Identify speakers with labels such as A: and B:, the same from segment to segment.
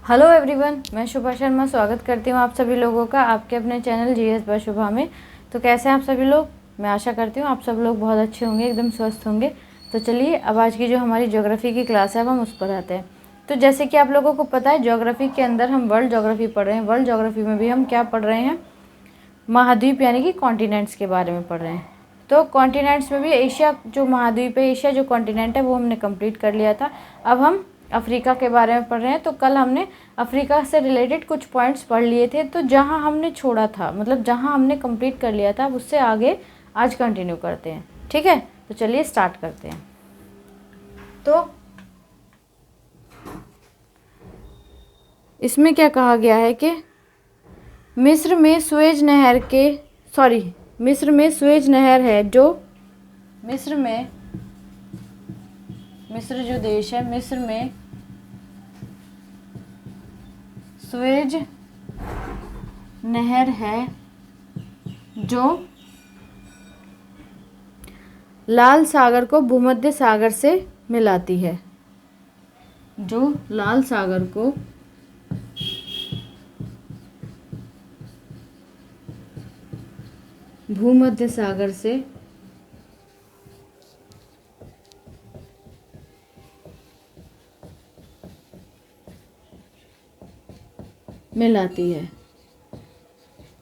A: Hello everyone, मैं शुभा शर्मा स्वागत करती हूँ आप सभी लोगों का आपके अपने चैनल जीएस बाय शुभा में। तो कैसे हैं आप सभी लोग? मैं आशा करती हूँ आप सब लोग बहुत अच्छे होंगे, एकदम स्वस्थ होंगे। तो चलिए अब आज की जो हमारी ज्योग्राफी की क्लास है अब हम उस पर आते हैं। तो जैसे कि आप लोगों को पता है, ज्योग्राफी के अंदर हम वर्ल्ड ज्योग्राफी पढ़ रहे हैं। वर्ल्ड ज्योग्राफी में भी हम क्या पढ़ रहे हैं? महाद्वीप यानी कि कॉन्टिनेंट्स के बारे में पढ़ रहे हैं। तो कॉन्टिनेंट्स में भी एशिया जो महाद्वीप है, एशिया जो कॉन्टिनेंट है वो हमने कंप्लीट कर लिया था। अब हम अफ्रीका के बारे में पढ़ रहे हैं। तो कल हमने अफ्रीका से रिलेटेड कुछ पॉइंट्स पढ़ लिए थे। तो जहां हमने छोड़ा था, मतलब जहां हमने कंप्लीट कर लिया था, अब उससे आगे आज कंटिन्यू करते हैं। ठीक है, तो चलिए स्टार्ट करते हैं। तो इसमें क्या कहा गया है कि मिस्र में सुएज नहर है जो मिस्र जो देश है, मिस्र में सुएज नहर है जो लाल सागर को भूमध्य सागर से मिलाती है। जो लाल सागर को भूमध्य सागर से मिलाती है,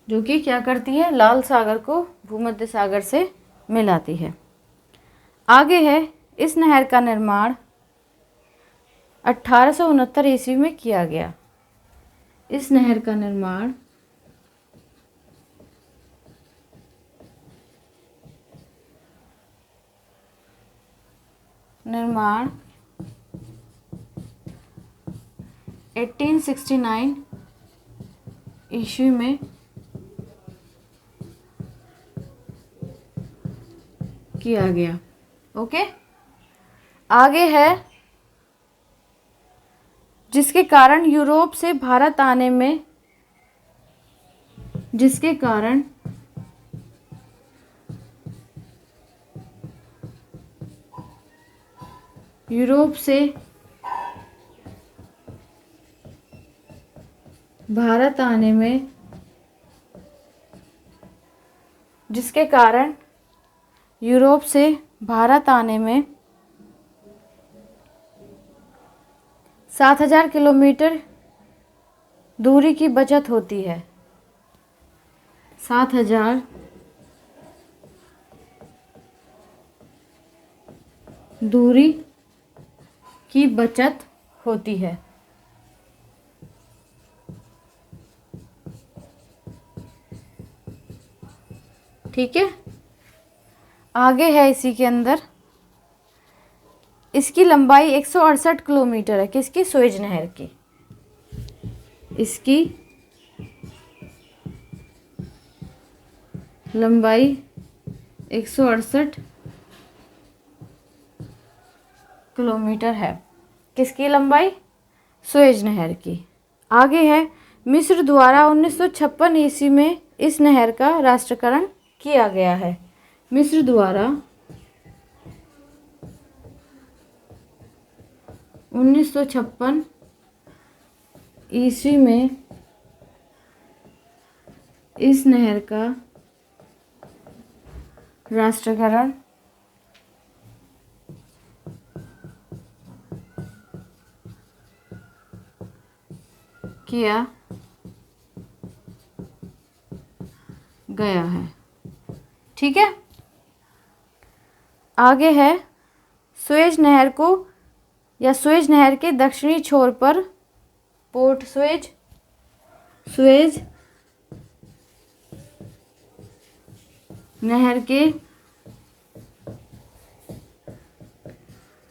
A: जो कि क्या करती है? लाल सागर को भूमध्य सागर से मिलाती है। आगे है, इस नहर का निर्माण 1869 ईस्वी में किया गया। इस नहर का निर्माण 1869 ईस्वी में किया गया। ओके, आगे है, जिसके कारण यूरोप से भारत आने में यूरोप से भारत आने में जिसके कारण यूरोप से भारत आने में 7,000 किलोमीटर दूरी की बचत होती है। 7,000 दूरी की बचत होती है। ठीक है, आगे है, इसी के अंदर इसकी लंबाई 168 किलोमीटर है। किसकी? सुएज नहर की। इसकी लंबाई 168 किलोमीटर है। किसकी लंबाई? सुएज नहर की। आगे है, मिस्र द्वारा 1956 ईस्वी में इस नहर का राष्ट्रीयकरण किया गया है। मिस्र द्वारा 1956 ईस्वी में इस नहर का राष्ट्रीयकरण किया गया है। ठीक है, आगे है, सुएज नहर को या सुएज नहर के दक्षिणी छोर पर पोर्ट सुएज नहर के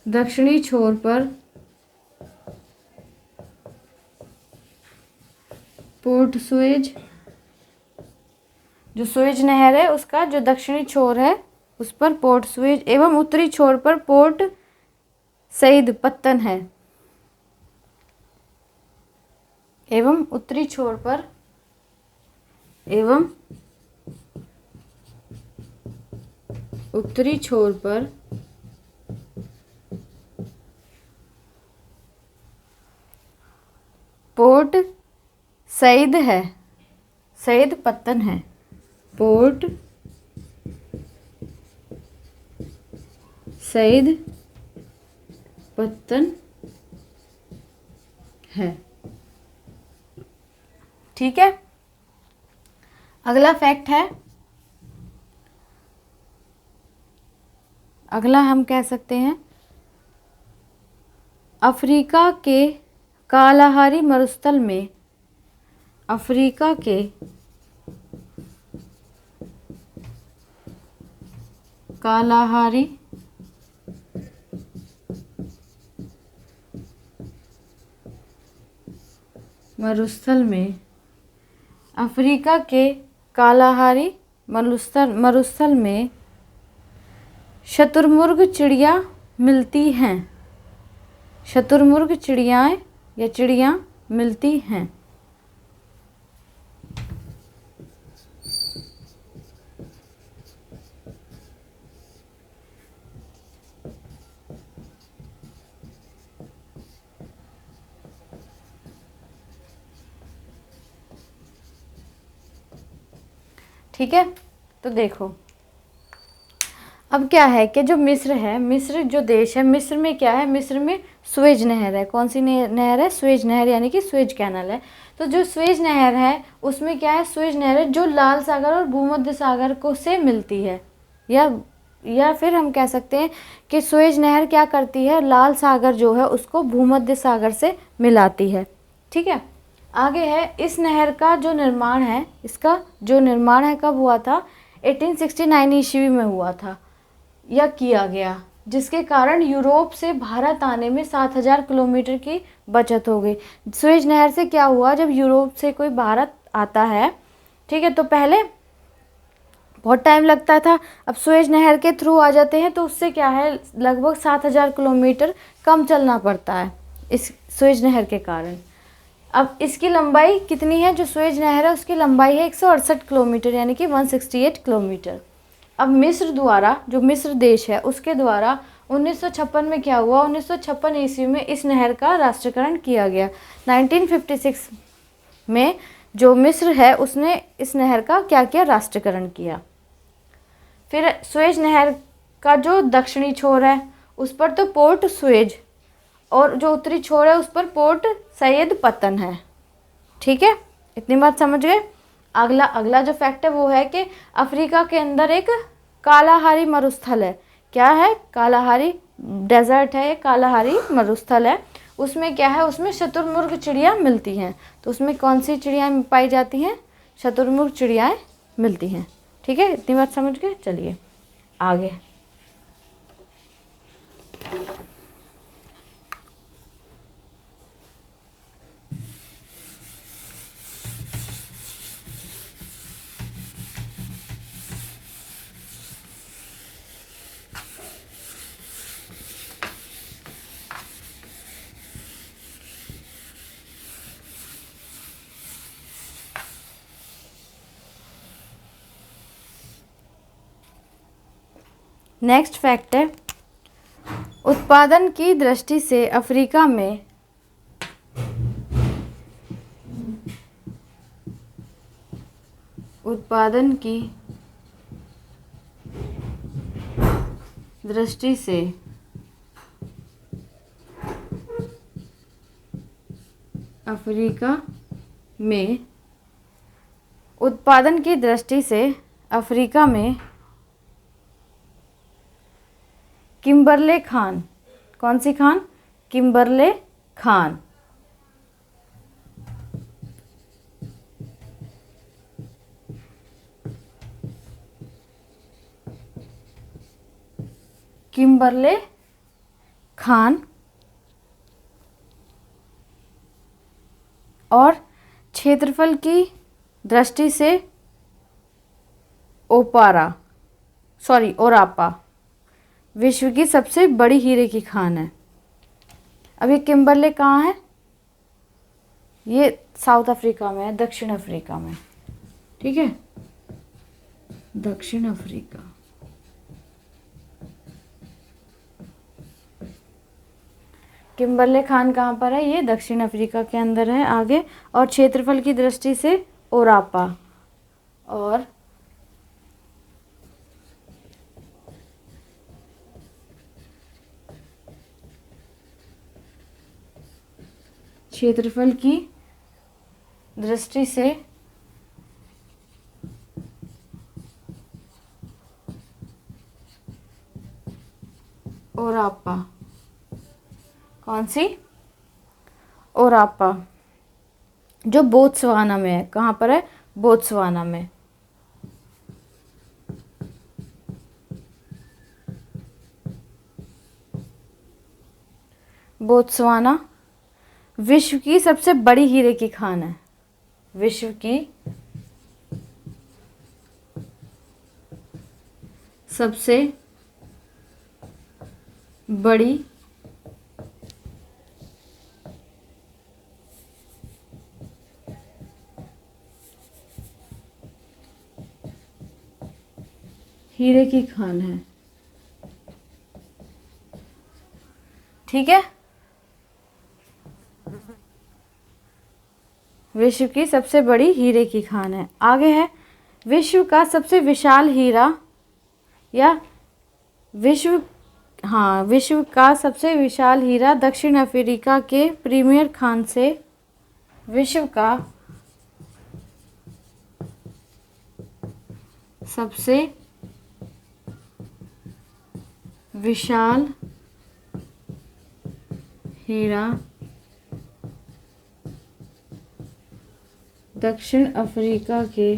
A: दक्षिणी छोर पर पोर्ट सुएज, जो सुएज नहर है उसका जो दक्षिणी छोर है उस पर पोर्ट सुएज एवं उत्तरी छोर पर पोर्ट सईद पत्तन है। एवं उत्तरी छोर पर पोर्ट सईद है, सईद पत्तन है, पोर्ट सईद पत्तन है। ठीक है, अगला फैक्ट है, अगला हम कह सकते हैं अफ्रीका के कालाहारी मरुस्थल में, अफ्रीका के कालाहारी मरुस्थल में, अफ्रीका के कालाहारी मरुस्थल में शुतुरमुर्ग चिड़िया मिलती हैं, शुतुरमुर्ग चिड़ियाएँ या चिड़ियाँ मिलती हैं। ठीक है, तो देखो अब क्या है कि जो मिस्र है, मिस्र जो देश है, मिस्र में क्या है, मिस्र में स्वेज नहर है। कौन सी नहर है? स्वेज नहर, यानी कि स्वेज कैनल है। तो जो स्वेज नहर है उसमें क्या है, स्वेज नहर है जो लाल सागर और भूमध्य सागर को से मिलती है, या फिर हम कह सकते हैं कि स्वेज नहर क्या करती है, लाल सागर जो है उसको भूमध्य सागर से मिलाती है। ठीक है, आगे है इस नहर का जो निर्माण है, इसका जो निर्माण है कब हुआ था? 1869 ईस्वी में हुआ था या किया गया, जिसके कारण यूरोप से भारत आने में 7000 किलोमीटर की बचत हो गई। स्वेज नहर से क्या हुआ, जब यूरोप से कोई भारत आता है, ठीक है, तो पहले बहुत टाइम लगता था, अब स्वेज नहर के थ्रू आ जाते हैं तो उससे क्या है, लगभग 7000 किलोमीटर कम चलना पड़ता है इस स्वेज नहर के कारण। अब इसकी लंबाई कितनी है, जो स्वेज नहर है उसकी लंबाई है 168 किलोमीटर, यानी कि 168 किलोमीटर। अब मिस्र द्वारा, जो मिस्र देश है उसके द्वारा 1956 में क्या हुआ, 1956 ईस्वी में इस नहर का राष्ट्रीयकरण किया गया। 1956 में जो मिस्र है उसने इस नहर का क्या किया, राष्ट्रीयकरण किया। फिर स्वेज नहर का जो दक्षिणी छोर है उस पर तो पोर्ट स्वेज, और जो उत्तरी छोर है उस पर पोर्ट सैयद पत्तन है। ठीक है, इतनी बात समझ गए। अगला जो फैक्ट है वो है कि अफ्रीका के अंदर एक कालाहारी मरुस्थल है। क्या है? कालाहारी डेजर्ट है, कालाहारी मरुस्थल है। उसमें क्या है, उसमें शुतुरमुर्ग चिड़िया मिलती हैं। तो उसमें कौन सी चिड़िया पाई जाती हैं? शुतुरमुर्ग चिड़ियाएँ मिलती हैं। ठीक है, इतनी बात समझ गए। चलिए आगे। नेक्स्ट फैक्ट है, उत्पादन की दृष्टि से अफ्रीका में उत्पादन की दृष्टि से अफ्रीका में उत्पादन की दृष्टि से अफ्रीका में किम्बरले खान, कौन सी खान? किम्बरले खान, किम्बरले खान और क्षेत्रफल की दृष्टि से ओरापा विश्व की सबसे बड़ी हीरे की खान है। अब ये किम्बरले कहाँ है? ये साउथ अफ्रीका में है, दक्षिण अफ्रीका में। ठीक है, दक्षिण अफ्रीका। किम्बरले खान कहाँ पर है? ये दक्षिण अफ्रीका के अंदर है। आगे, और क्षेत्रफल की दृष्टि से ओरापा, और क्षेत्रफल की दृष्टि से ओरापा। कौन सी? ओरापा, जो बोत्सवाना में है। कहाँ पर है? बोत्सवाना में। बोत्सवाना विश्व की सबसे बड़ी हीरे की खान है। विश्व की सबसे बड़ी हीरे की खान है। ठीक है, विश्व की सबसे बड़ी हीरे की खान है। आगे है, विश्व का सबसे विशाल हीरा, या विश्व का सबसे विशाल हीरा दक्षिण अफ्रीका के प्रीमियर खान से। विश्व का सबसे विशाल हीरा दक्षिण अफ्रीका के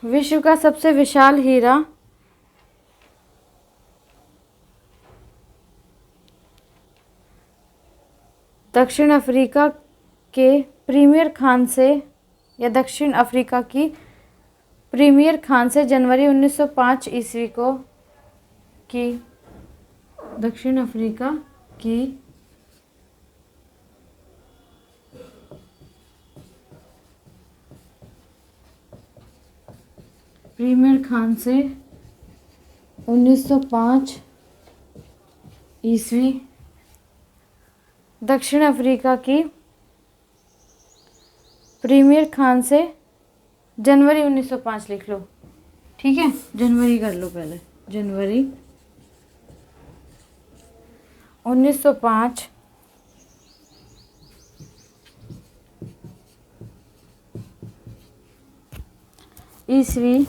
A: विश्व का सबसे विशाल हीरा दक्षिण अफ्रीका के प्रीमियर खान से, या दक्षिण अफ्रीका की प्रीमियर खान से जनवरी 1905 ईस्वी को की दक्षिण अफ्रीका की प्रीमियर खान से 1905 ईस्वी दक्षिण अफ्रीका की प्रीमियर खान से जनवरी 1905 लिख लो। ठीक है, जनवरी कर लो पहले। जनवरी 1905 ईस्वी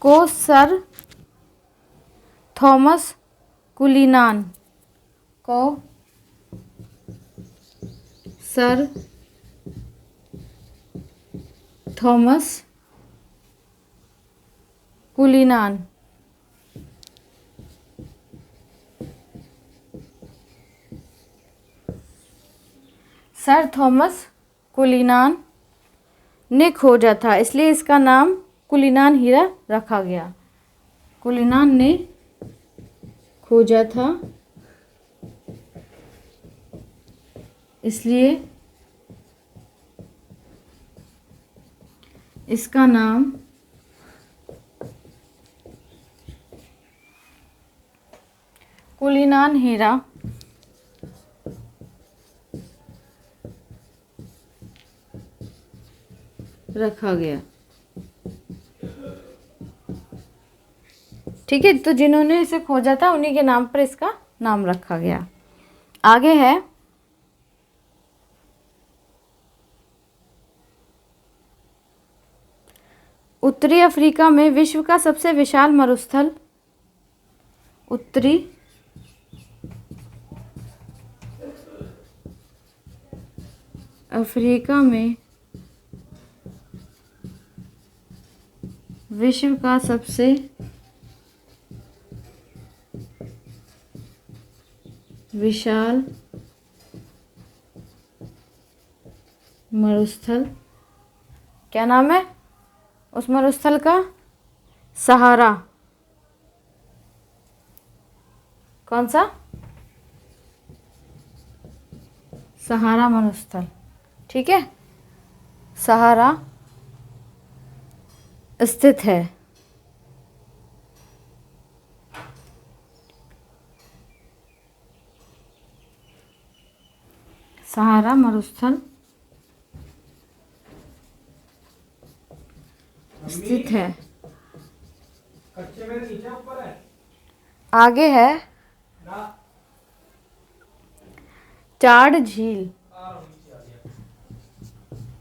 A: को सर थॉमस कुलीनान को सर थॉमस कुलीनान सर थॉमस कुलीनान ने खोजा था, इसलिए इसका नाम कुलीनान हीरा रखा गया। कुलीनान ने खोजा था, इसलिए इसका नाम कुलीनान हीरा रखा गया। ठीक है, तो जिन्होंने इसे खोजा था उन्हीं के नाम पर इसका नाम रखा गया। आगे है, उत्तरी अफ्रीका में विश्व का सबसे विशाल मरुस्थल। उत्तरी अफ्रीका में विश्व का सबसे विशाल मरुस्थल, क्या नाम है उस मरुस्थल का? सहारा। कौन सा? सहारा मरुस्थल। ठीक है, सहारा स्थित है। सहारा मरुस्थल स्थित है। आगे है चाड़ झील।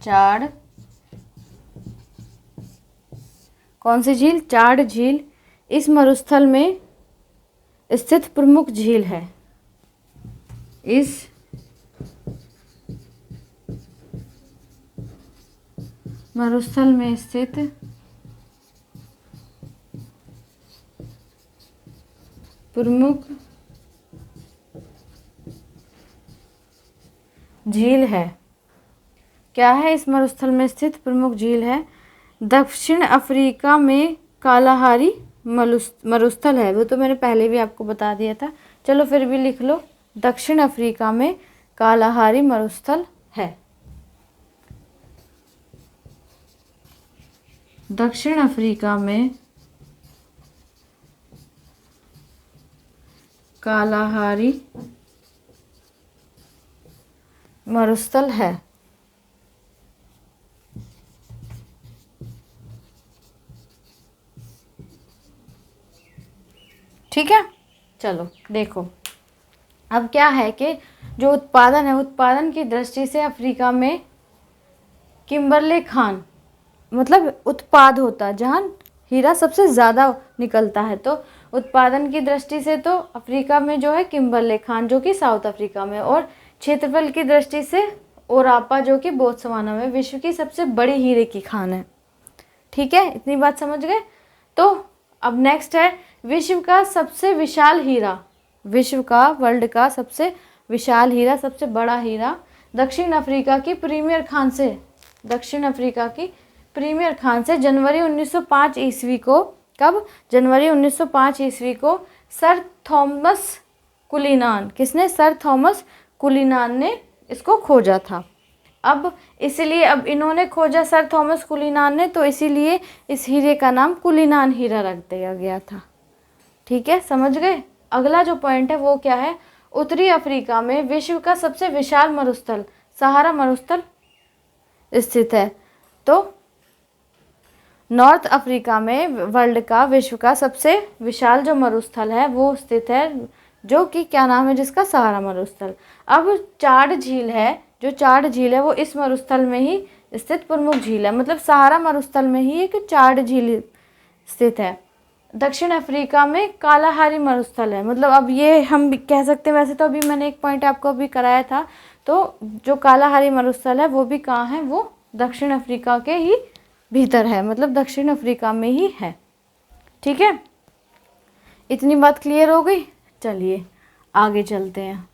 A: चाड़, कौन सी झील? चाड़ झील इस मरुस्थल में स्थित प्रमुख झील है। इस मरुस्थल में स्थित प्रमुख झील है। क्या है इस मरुस्थल में स्थित प्रमुख झील है? दक्षिण अफ्रीका में कालाहारी मरुस्थल है। वो तो मैंने पहले भी आपको बता दिया था, चलो फिर भी लिख लो। दक्षिण अफ्रीका में कालाहारी मरुस्थल है। दक्षिण अफ्रीका में कालाहारी मरुस्थल है। ठीक है, चलो देखो अब क्या है कि जो उत्पादन है, उत्पादन की दृष्टि से अफ्रीका में किम्बरले खान मतलब उत्पाद होता है जहाँ हीरा सबसे ज़्यादा निकलता है। तो उत्पादन की दृष्टि से तो अफ्रीका में जो है किम्बरले खान जो कि साउथ अफ्रीका में, और क्षेत्रफल की दृष्टि से ओरापा जो कि बोत्सवाना में विश्व की सबसे बड़ी हीरे की खान है। ठीक है, इतनी बात समझ गए। तो अब नेक्स्ट है विश्व का सबसे विशाल हीरा। विश्व का, वर्ल्ड का सबसे विशाल हीरा, सबसे बड़ा हीरा दक्षिण अफ्रीका की प्रीमियर खान से, दक्षिण अफ्रीका की प्रीमियर खान से जनवरी 1905 ईस्वी को, कब? जनवरी 1905 ईस्वी को सर थॉमस कुलिनान, किसने? सर थॉमस कुलिनान ने इसको खोजा था। अब इसीलिए अब इन्होंने खोजा सर थॉमस कुलिनान ने, तो इसीलिए इस हीरे का नाम कुलिनान हीरा रख दिया गया था। ठीक है, समझ गए। अगला जो पॉइंट है वो क्या है? उत्तरी अफ्रीका में विश्व का सबसे विशाल मरुस्थल सहारा मरुस्थल स्थित है। तो नॉर्थ अफ्रीका में वर्ल्ड का, विश्व का सबसे विशाल जो मरुस्थल है वो स्थित है, जो कि क्या नाम है जिसका? सहारा मरुस्थल। अब चाड़ झील है, जो चाड़ झील है वो इस मरुस्थल में ही स्थित प्रमुख झील है, मतलब सहारा मरुस्थल में ही एक चाड़ झील स्थित है। दक्षिण अफ्रीका में कालाहारी मरुस्थल है, मतलब अब ये हम कह सकते हैं, वैसे तो अभी मैंने एक पॉइंट आपको अभी कराया था, तो जो कालाहारी मरुस्थल है वो भी कहाँ है? वो दक्षिण अफ्रीका के ही भीतर है, मतलब दक्षिण अफ्रीका में ही है। ठीक है, इतनी बात क्लियर हो गई। चलिए आगे चलते हैं।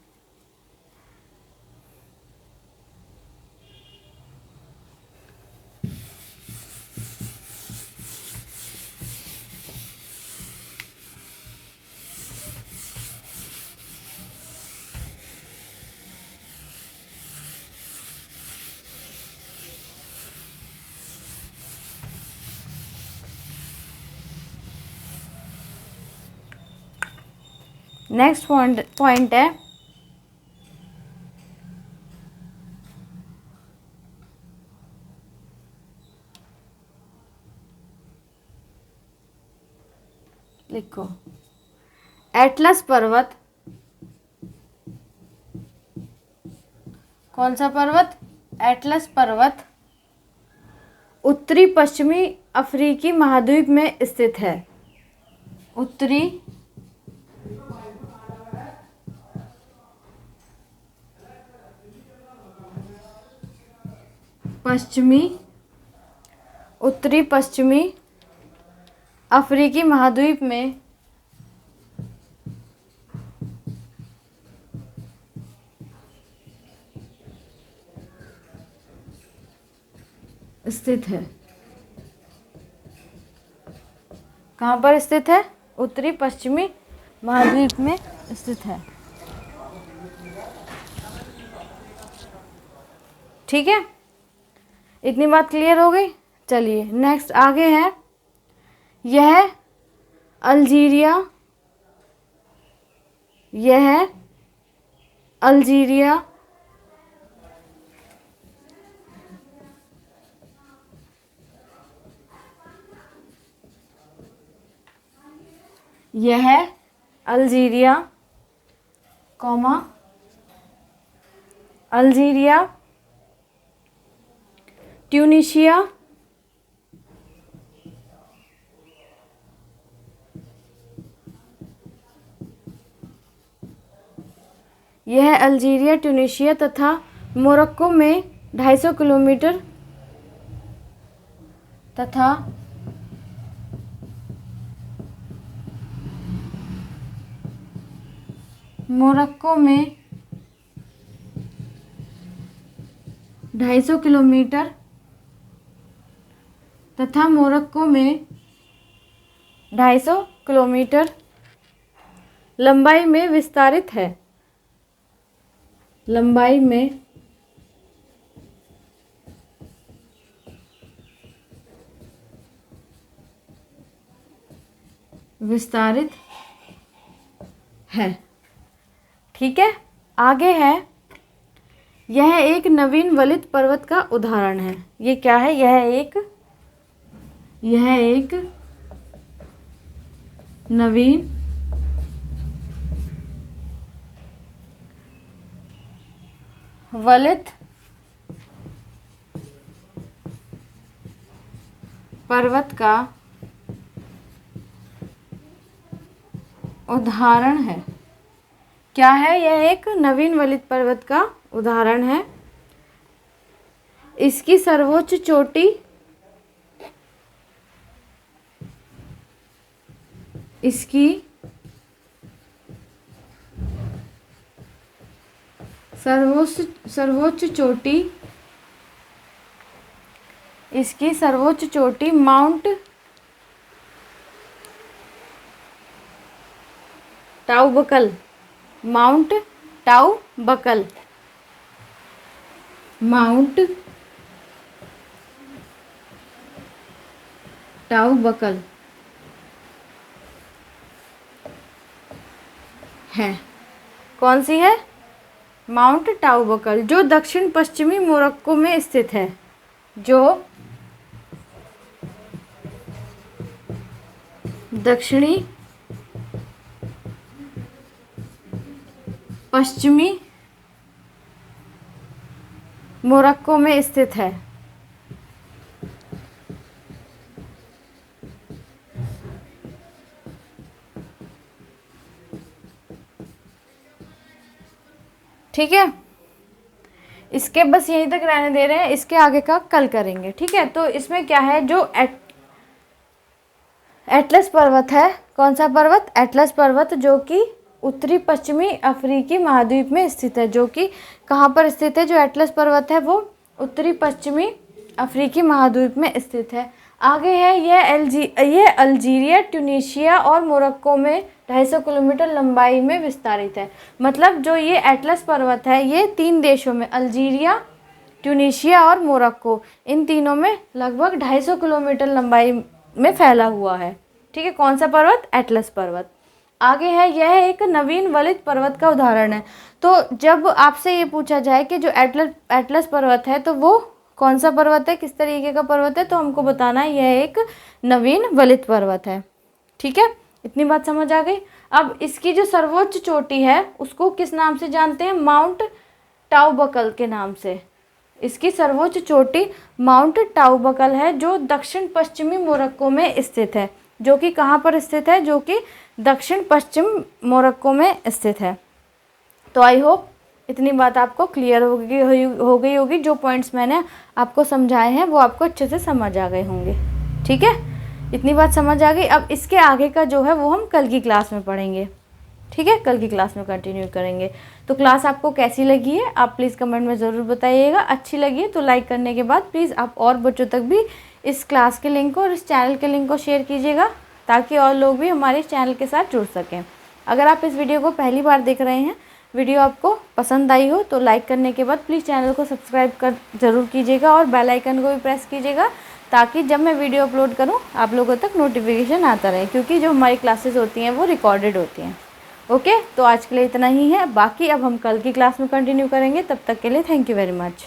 A: नेक्स्ट पॉइंट है लिखो, एटलस पर्वत। कौन सा पर्वत? एटलस पर्वत उत्तरी पश्चिमी अफ्रीकी महाद्वीप में स्थित है। उत्तरी उत्तरी पश्चिमी अफ्रीकी महाद्वीप में स्थित है। कहाँ पर स्थित है? उत्तरी पश्चिमी महाद्वीप में स्थित है। ठीक है, इतनी बात क्लियर हो गई। चलिए नेक्स्ट आगे है यह अल्जीरिया, यह अल्जीरिया यह अल्जीरिया कॉमा अल्जीरिया, ट्यूनीशिया, यह अल्जीरिया, ट्यूनीशिया तथा मोरक्को में 250 किलोमीटर तथा मोरक्को में 250 किलोमीटर तथा मोरक्को में 250 किलोमीटर लंबाई में विस्तारित है, लंबाई में विस्तारित है। ठीक है, आगे है, यह एक नवीन वलित पर्वत का उदाहरण है। ये क्या है? यह एक नवीन वलित पर्वत का उदाहरण है। क्या है? यह एक नवीन वलित पर्वत का उदाहरण है। इसकी सर्वोच्च चोटी सर्वोच्च चोटी माउंट टाउबकल, माउंट टाउबकल है। कौन सी है? माउंट टाउबकल, जो दक्षिण पश्चिमी मोरक्को में स्थित है, जो दक्षिणी पश्चिमी मोरक्को में स्थित है। ठीक है, इसके बस यहीं तक रहने दे रहे हैं, इसके आगे का कल करेंगे। ठीक है, तो इसमें क्या है, जो एटलस पर्वत है। कौन सा पर्वत? एटलस पर्वत, जो कि उत्तरी पश्चिमी अफ्रीकी महाद्वीप में स्थित है। जो कि कहाँ पर स्थित है? जो एटलस पर्वत है वो उत्तरी पश्चिमी अफ्रीकी महाद्वीप में स्थित है। आगे है, यह अल्जीरिया, ट्यूनीशिया और मोरक्को में 250 किलोमीटर लंबाई में विस्तारित है। मतलब जो ये एटलस पर्वत है, ये 3 देशों में, अल्जीरिया, ट्यूनीशिया और मोरक्को, इन तीनों में लगभग 250 किलोमीटर लंबाई में फैला हुआ है। ठीक है, कौन सा पर्वत? एटलस पर्वत। आगे है, यह एक नवीन वलित पर्वत का उदाहरण है। तो जब आपसे ये पूछा जाए कि जो एटलस पर्वत है, तो वो कौन सा पर्वत है, किस तरीके का पर्वत है, तो हमको बताना है यह एक नवीन वलित पर्वत है। ठीक है, इतनी बात समझ आ गई। अब इसकी जो सर्वोच्च चोटी है उसको किस नाम से जानते हैं? माउंट टाउबकल के नाम से। इसकी सर्वोच्च चोटी माउंट टाउबकल है, जो दक्षिण पश्चिमी मोरक्को में स्थित है। जो कि कहाँ पर स्थित है? जो कि दक्षिण पश्चिम मोरक्को में स्थित है। तो आई होप इतनी बात आपको क्लियर हो गई होगी। जो पॉइंट्स मैंने आपको समझाए हैं वो आपको अच्छे से समझ आ गए होंगे। ठीक है, इतनी बात समझ आ गई। अब इसके आगे का जो है वो हम कल की क्लास में पढ़ेंगे। ठीक है, कल की क्लास में कंटिन्यू करेंगे। तो क्लास आपको कैसी लगी है आप प्लीज़ कमेंट में ज़रूर बताइएगा। अच्छी लगी है तो लाइक करने के बाद प्लीज़ आप और बच्चों तक भी इस क्लास के लिंक को और इस चैनल के लिंक को शेयर कीजिएगा, ताकि और लोग भी हमारे इस चैनल के साथ जुड़ सकें। अगर आप इस वीडियो को पहली बार देख रहे हैं, वीडियो आपको पसंद आई हो, तो लाइक करने के बाद प्लीज़ चैनल को सब्सक्राइब कर ज़रूर कीजिएगा और बेल आइकन को भी प्रेस कीजिएगा, ताकि जब मैं वीडियो अपलोड करूँ आप लोगों तक नोटिफिकेशन आता रहे, क्योंकि जो हमारी क्लासेस होती हैं वो रिकॉर्डेड होती हैं। ओके, तो आज के लिए इतना ही है, बाकी अब हम कल की क्लास में कंटिन्यू करेंगे। तब तक के लिए थैंक यू वेरी मच।